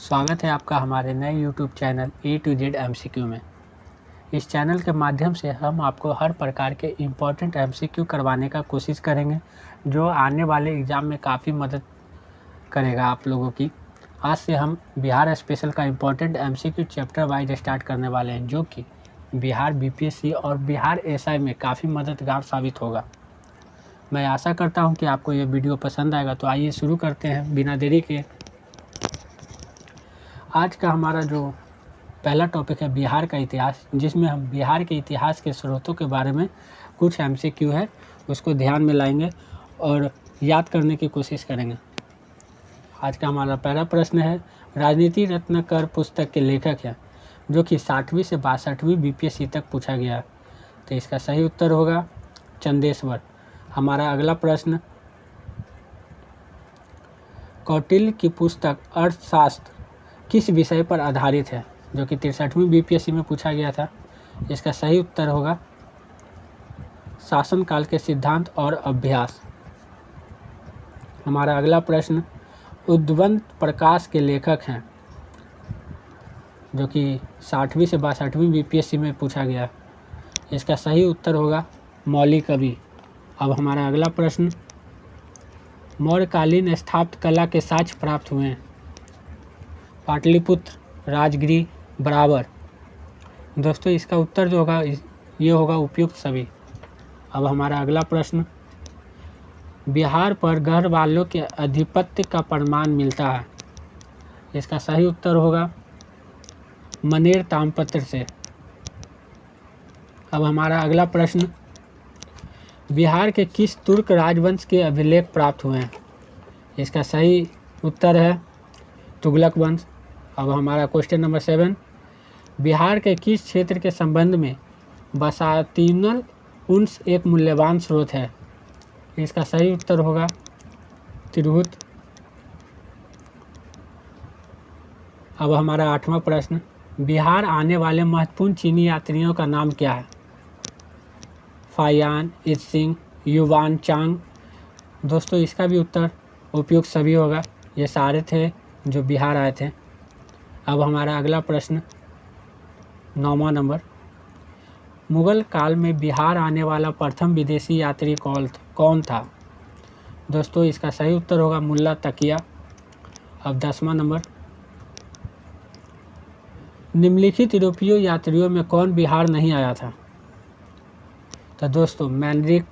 स्वागत है आपका हमारे नए YouTube channel A to Z MCQ में। इस चैनल के माध्यम से हम आपको हर प्रकार के इम्पोर्टेंट MCQ करवाने का कोशिश करेंगे, जो आने वाले एग्ज़ाम में काफ़ी मदद करेगा आप लोगों की। आज से हम बिहार स्पेशल का important MCQ chapter wise start करने वाले हैं, जो कि बिहार BPSC और बिहार SI में काफ़ी मददगार साबित होगा। मैं आशा करता हूँ कि आपको ये वीडियो पसंद आएगा। तो आइए शुरू करते हैं बिना देरी के। आज का हमारा जो पहला टॉपिक है बिहार का इतिहास, जिसमें हम बिहार के इतिहास के स्रोतों के बारे में कुछ MCQ है उसको ध्यान में लाएंगे और याद करने की कोशिश करेंगे। आज का हमारा पहला प्रश्न है, राजनीति रत्न कर पुस्तक के लेखक हैं, जो कि 60वीं से 62वीं BPSC तक पूछा गया है। तो इसका सही उत्तर होगा चंदेश्वर। हमारा अगला प्रश्न, कौटिल्य की पुस्तक अर्थशास्त्र किस विषय पर आधारित है, जो कि 63वीं BPSC में पूछा गया था। इसका सही उत्तर होगा शासनकाल के सिद्धांत और अभ्यास। हमारा अगला प्रश्न, उद्वंत प्रकाश के लेखक हैं, जो कि 60वीं से 62वीं BPSC में पूछा गया। इसका सही उत्तर होगा मौली कवि। अब हमारा अगला प्रश्न, मौर्यकालीन स्थापत्य कला के साक्ष्य प्राप्त हुए हैं, पाटलिपुत्र, राजगिरी, बराबर। दोस्तों इसका उत्तर जो होगा ये होगा उपयुक्त सभी। अब हमारा अगला प्रश्न, बिहार पर गढ़ वालों के आधिपत्य का प्रमाण मिलता है। इसका सही उत्तर होगा मनेर ताम्रपत्र से। अब हमारा अगला प्रश्न, बिहार के किस तुर्क राजवंश के अभिलेख प्राप्त हुए हैं। इसका सही उत्तर है तुगलक वंश। अब हमारा क्वेश्चन नंबर 7, बिहार के किस क्षेत्र के संबंध में बसातीनल उन्स एक मूल्यवान स्रोत है। इसका सही उत्तर होगा तिरहुत। अब हमारा 8वां प्रश्न, बिहार आने वाले महत्वपूर्ण चीनी यात्रियों का नाम क्या है। फायान, इत्सिंग, युवान चांग। दोस्तों इसका भी उत्तर उपयुक्त सभी होगा। ये सारे थे जो बिहार आए थे। अब हमारा अगला प्रश्न 9वां नंबर, मुगल काल में बिहार आने वाला प्रथम विदेशी यात्री कौन था। दोस्तों इसका सही उत्तर होगा मुल्ला तकिया। अब 10वां नंबर, निम्नलिखित यूरोपीय यात्रियों में कौन बिहार नहीं आया था। तो दोस्तों मैनरिक,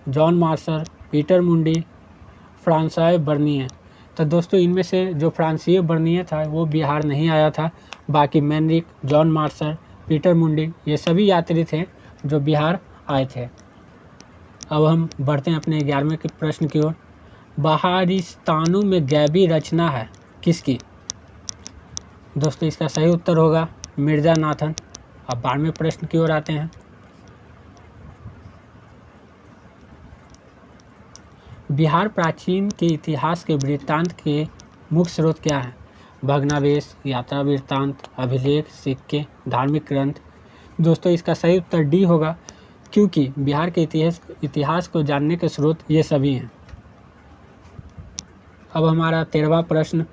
जॉन मार्शल, पीटर मुंडी, फ्रांसॉय बर्निए। तो दोस्तों इनमें से जो फ्रांसीय बर्निए था वो बिहार नहीं आया था। बाकी मैनरिक, जॉन मार्शल, पीटर मुंडी ये सभी यात्री थे जो बिहार आए थे। अब हम बढ़ते हैं अपने 11वें के प्रश्न की ओर। बहारिस्तानों में गैबी रचना है किसकी। दोस्तों इसका सही उत्तर होगा मिर्जा नाथन। अब 12वें प्रश्न की ओर आते हैं। बिहार प्राचीन के इतिहास के वृत्तांत के मुख्य स्रोत क्या हैं। भग्नावशेष, यात्रा वृत्तांत, अभिलेख, सिक्के, धार्मिक ग्रंथ। दोस्तों इसका सही उत्तर डी होगा, क्योंकि बिहार के इतिहास को जानने के स्रोत ये सभी हैं। अब हमारा 13वां प्रश्न,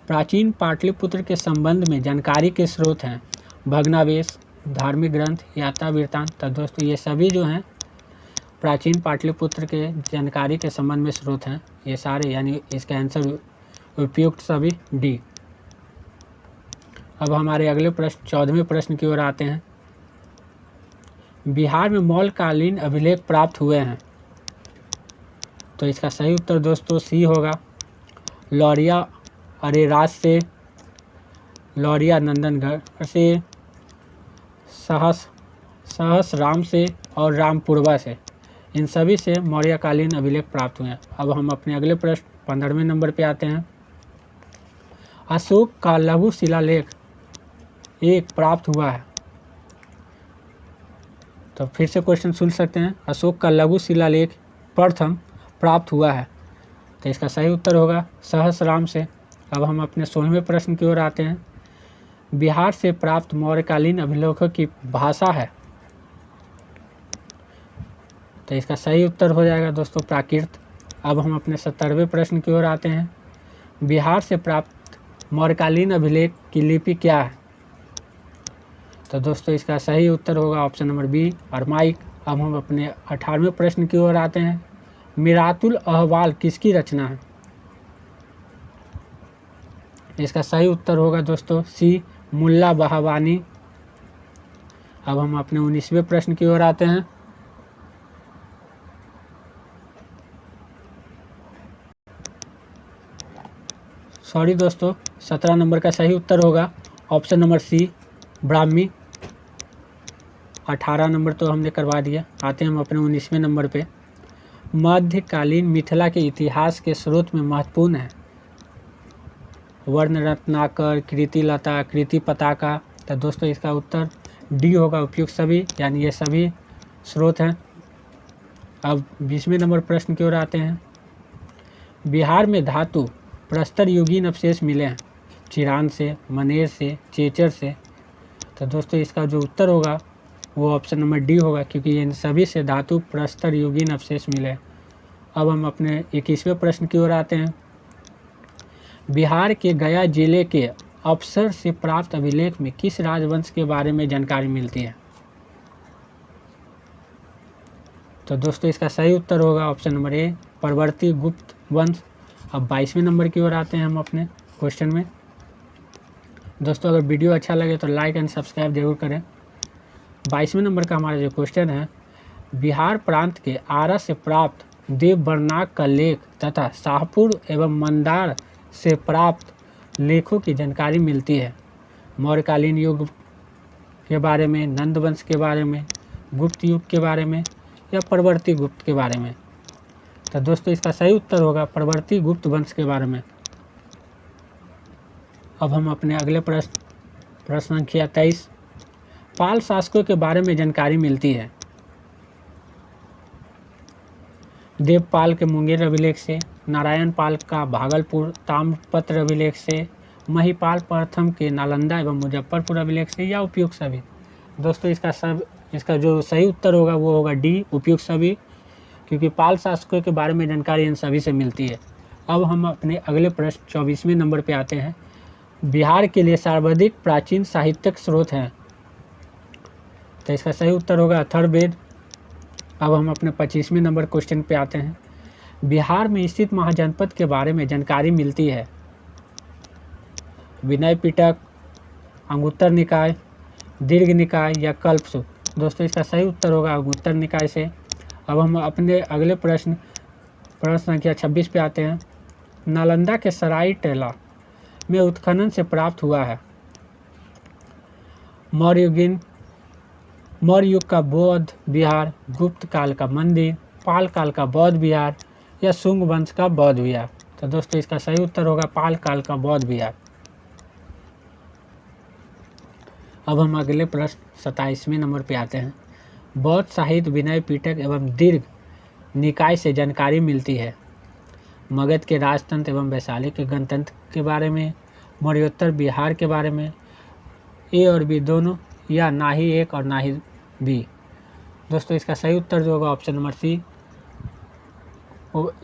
प्राचीन पाटलिपुत्र के संबंध में जानकारी के स्रोत हैं। भग्नावशेष, धार्मिक ग्रंथ, यात्रा वृत्तांत। तो दोस्तों ये सभी जो हैं प्राचीन पाटलिपुत्र के जानकारी के संबंध में स्रोत हैं ये सारे, यानी इसका आंसर उपयुक्त सभी डी। अब हमारे अगले प्रश्न 14वें प्रश्न की ओर आते हैं। बिहार में मौर्यकालीन अभिलेख प्राप्त हुए हैं। तो इसका सही उत्तर दोस्तों सी होगा, लौरिया अरेराज से, लौरिया नंदनगढ़ से, सहसराम से और रामपुरवा से। इन सभी से मौर्यकालीन अभिलेख प्राप्त हुए हैं। अब हम अपने अगले प्रश्न 15वें नंबर पे आते हैं। अशोक का लघु शिलालेख एक प्राप्त हुआ है। तो फिर से क्वेश्चन सुन सकते हैं, अशोक का लघु शिलालेख प्रथम प्राप्त हुआ है। तो इसका सही उत्तर होगा सहसराम से। अब हम अपने 16वें प्रश्न की ओर आते हैं। बिहार से प्राप्त मौर्यकालीन अभिलेखों की भाषा है। तो इसका सही उत्तर हो जाएगा दोस्तों प्राकृत। अब हम अपने 70वें प्रश्न की ओर आते हैं। बिहार से प्राप्त मौर्यकालीन अभिलेख की लिपि क्या है? तो दोस्तों इसका सही उत्तर होगा ऑप्शन नंबर बी, अरमाइक। अब हम अपने 18वें प्रश्न की ओर आते हैं। मिरातुल अहवाल किसकी रचना है? इसका सही उत्तर होगा दोस्तों सी, मुल्ला बहावानी। अब हम अपने 19वें प्रश्न की ओर आते हैं। सॉरी दोस्तों, 17 नंबर का सही उत्तर होगा option number C, Brahmi. 18 number तो हमने करवा दिया। आते हैं हम अपने 19वें नंबर पे। मध्यकालीन मिथिला के इतिहास के स्रोत में महत्वपूर्ण है वर्ण रत्नाकर, कृतिलता, कृति पताका। तो दोस्तों इसका उत्तर डी होगा, उपयुक्त सभी, यानी ये सभी स्रोत हैं। अब 20वें नंबर प्रश्न की ओर आते हैं। बिहार में धातु प्रस्तर युगीन अवशेष मिले हैं चिरान से, मनेर से, चेचर से। तो दोस्तों इसका जो उत्तर होगा वो ऑप्शन नंबर डी होगा, क्योंकि इन सभी से धातु प्रस्तर युगीन अवशेष मिले हैं। अब हम अपने 21वें प्रश्न की ओर आते हैं। बिहार के गया जिले के अफसर से प्राप्त अभिलेख में किस राजवंश के बारे में जानकारी मिलती है? तो दोस्तों इसका सही उत्तर होगा ऑप्शन नंबर ए, परवर्ती गुप्त वंश। अब 22वें नंबर की ओर आते हैं हम अपने क्वेश्चन में। दोस्तों अगर वीडियो अच्छा लगे तो लाइक एंड सब्सक्राइब जरूर करें। 22वें नंबर का हमारा जो क्वेश्चन है, बिहार प्रांत के आरा से प्राप्त देवबरनाक का लेख तथा शाहपुर एवं मंदार से प्राप्त लेखों की जानकारी मिलती है मौर्यकालीन युग के बारे में, नंद वंश के बारे में, गुप्त युग के बारे में, या परवर्ती गुप्त के बारे में? तो दोस्तों इसका सही उत्तर होगा परवर्ती गुप्त वंश के बारे में। अब हम अपने अगले प्रश्न संख्या 23, पाल शासकों के बारे में जानकारी मिलती है देवपाल के मुंगेर अभिलेख से, नारायण पाल का भागलपुर ताम्रपत्र अभिलेख से, महिपाल प्रथम के नालंदा एवं मुजफ्फरपुर अभिलेख से, या उपयुक्त सभी? दोस्तों इसका जो सही उत्तर होगा वो होगा डी, उपयुक्त सभी, क्योंकि पाल शासकों के बारे में जानकारी इन सभी से मिलती है। अब हम अपने अगले प्रश्न 24वें नंबर पे आते हैं। बिहार के लिए सर्वाधिक प्राचीन साहित्यिक स्रोत हैं? तो इसका सही उत्तर होगा अथर्ववेद। अब हम अपने 25वें नंबर क्वेश्चन पे आते हैं। बिहार में स्थित महाजनपद के बारे में जानकारी मिलती है विनय पिटक, अंगुत्तर निकाय, दीर्घ निकाय, या कल्पसूत्र? दोस्तों इसका सही उत्तर होगा अंगुत्तर निकाय से। अब हम अपने अगले प्रश्न संख्या 26 पे आते हैं। नालंदा के सराय टेला में उत्खनन से प्राप्त हुआ है मौर्य युग का बौद्ध विहार, गुप्त काल का मंदिर, पाल काल का बौद्ध विहार, या शुंग वंश का बौद्ध विहार? तो दोस्तों इसका सही उत्तर होगा पाल काल का बौद्ध विहार। अब हम अगले प्रश्न 27वें नंबर पे आते हैं। बौद्ध साहित्य विनय पिटक एवं दीर्घ निकाय से जानकारी मिलती है मगध के राजतंत्र एवं वैशाली के गणतंत्र के बारे में, मौर्योत्तर बिहार के बारे में, ए और बी दोनों, या ना ही एक और ना ही बी? दोस्तों इसका सही उत्तर जो होगा ऑप्शन नंबर सी,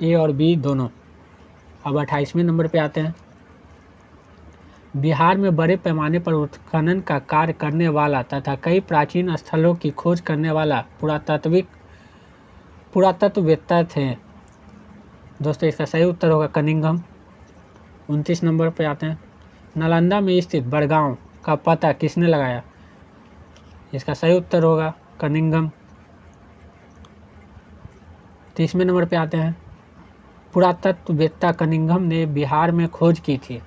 ए और बी दोनों। अब 28वें नंबर पे आते हैं। बिहार में बड़े पैमाने पर उत्खनन का कार्य करने वाला तथा कई प्राचीन स्थलों की खोज करने वाला पुरातत्ववेत्ता थे? दोस्तों इसका सही उत्तर होगा कनिंघम। 29 नंबर पे आते हैं। नालंदा में स्थित बड़गांव का पता किसने लगाया? इसका सही उत्तर होगा कनिंघम। 30वें नंबर पे आते हैं। पुरातत्ववेत्ता कनिंघम ने बिहार में खोज की थी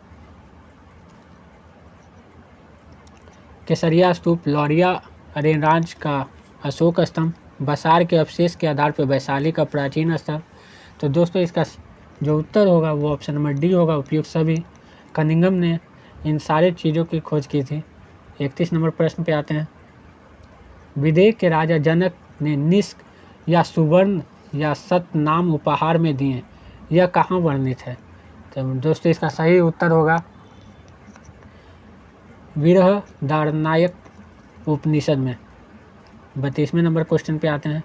केसरिया स्तूप, लौरिया अरेराज का अशोक स्तंभ, बसार के अवशेष के आधार पर वैशाली का प्राचीन स्थल? तो दोस्तों इसका जो उत्तर होगा वो ऑप्शन नंबर डी होगा, उपयुक्त सभी। कनिंघम ने इन सारे चीज़ों की खोज की थी। 31 नंबर प्रश्न पे आते हैं। विदेह के राजा जनक ने निष्क या सुवर्ण या सत नाम उपहार में दिए, यह कहाँ वर्णित है? तो दोस्तों इसका सही उत्तर होगा बृहदारण्यक उपनिषद में। 32वें नंबर क्वेश्चन पे आते हैं।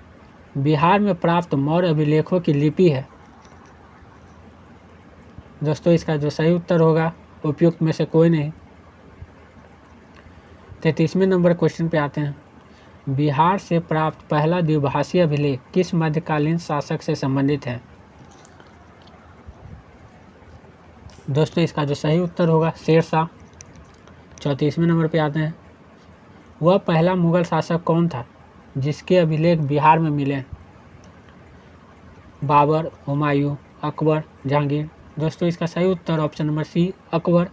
बिहार में प्राप्त मौर्य अभिलेखों की लिपि है? दोस्तों इसका जो सही उत्तर होगा उपयुक्त में से कोई नहीं। 33वें नंबर क्वेश्चन पे आते हैं। बिहार से प्राप्त पहला द्विभाषी अभिलेख किस मध्यकालीन शासक से संबंधित है? दोस्तों इसका जो सही उत्तर होगा शेरशाह। 34वें नंबर पे आते हैं। वह पहला मुगल शासक कौन था जिसके अभिलेख बिहार में मिले? बाबर, हुमायूं, अकबर, जहांगीर। दोस्तों इसका सही उत्तर ऑप्शन नंबर सी अकबर।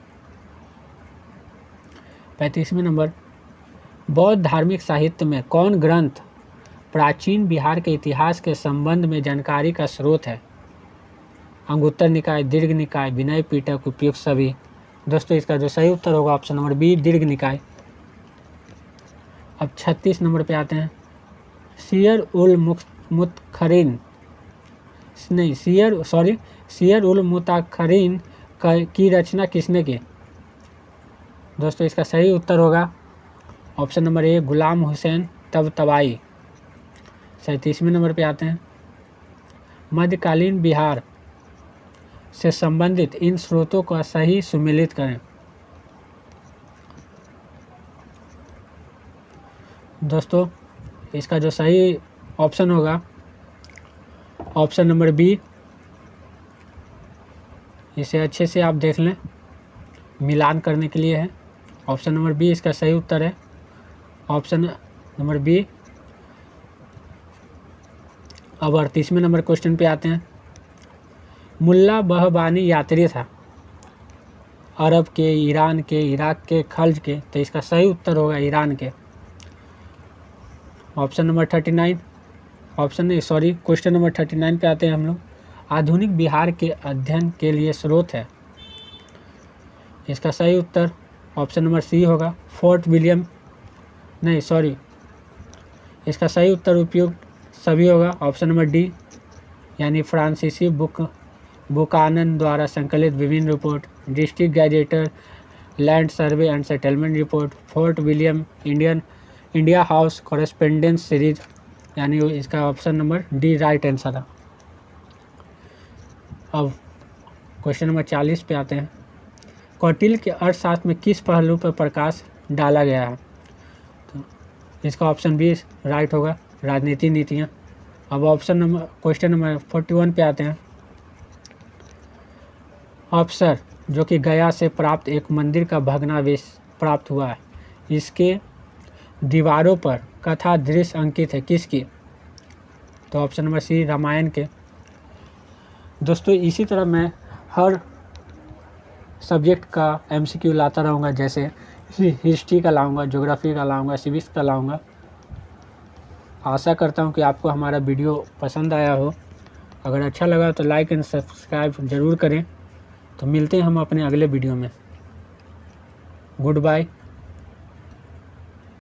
35वें नंबर। बौद्ध धार्मिक साहित्य में कौन ग्रंथ प्राचीन बिहार के इतिहास के संबंध में जानकारी का स्रोत है? अंगुत्तर निकाय, दीर्घ निकाय, विनय पिटक, उपयुक्त सभी। दोस्तों इसका जो सही उत्तर होगा ऑप्शन नंबर बी दीर्घ निकाय। अब 36 नंबर पे आते हैं। सियर उल मुतखरीन सियर उल मुताखरीन की रचना किसने की? दोस्तों इसका सही उत्तर होगा option number A Ghulam Hussain Tabatabai. 37वें नंबर पे आते हैं। मध्यकालीन बिहार से संबंधित इन स्रोतों का सही सुमेलित करें। दोस्तों इसका जो सही ऑप्शन होगा ऑप्शन नंबर बी। इसे अच्छे से आप देख लें, मिलान करने के लिए है। ऑप्शन नंबर बी इसका सही उत्तर है, ऑप्शन नंबर बी। अब 38वें नंबर क्वेश्चन पे आते हैं। मुल्ला बहबानी यात्री था अरब के, ईरान के, इराक के, खल्ज के, तो इसका सही उत्तर होगा ईरान के। ऑप्शन नंबर 39 क्वेश्चन नंबर 39 पे आते हैं हम लोग। आधुनिक बिहार के अध्ययन के लिए स्रोत है। इसका सही उत्तर ऑप्शन नंबर सी होगा फोर्ट विलियम इसका सही उत्तर उपयुक्त सभी होगा ऑप्शन नंबर डी, यानी फ्रांसीसी बुकानन द्वारा संकलित विभिन्न report, district gazetteer, land survey and settlement report, Fort William, India House correspondence series, यानी इसका option number D right answer है। अब क्वेश्चन नंबर 40 पे आते हैं। कौटिल्य के अर्थशास्त्र में किस पहलू पर प्रकाश डाला गया है? तो इसका ऑप्शन बी राइट होगा, राजनीति नीतियाँ। अब क्वेश्चन नंबर 41 पे आते हैं। अफसर जो कि गया से प्राप्त एक मंदिर का भग्नावशेष प्राप्त हुआ है, इसके दीवारों पर कथा दृश्य अंकित है किसकी? तो ऑप्शन नंबर सी रामायण के। दोस्तों इसी तरह मैं हर सब्जेक्ट का एमसीक्यू लाता रहूँगा, जैसे हिस्ट्री का लाऊंगा, ज्योग्राफी का लाऊंगा, सिविक्स का लाऊंगा। आशा करता हूँ कि आपको हमारा वीडियो पसंद आया हो। अगर अच्छा लगा तो लाइक एंड सब्सक्राइब ज़रूर करें। तो मिलते हैं हम अपने अगले वीडियो में। Good bye.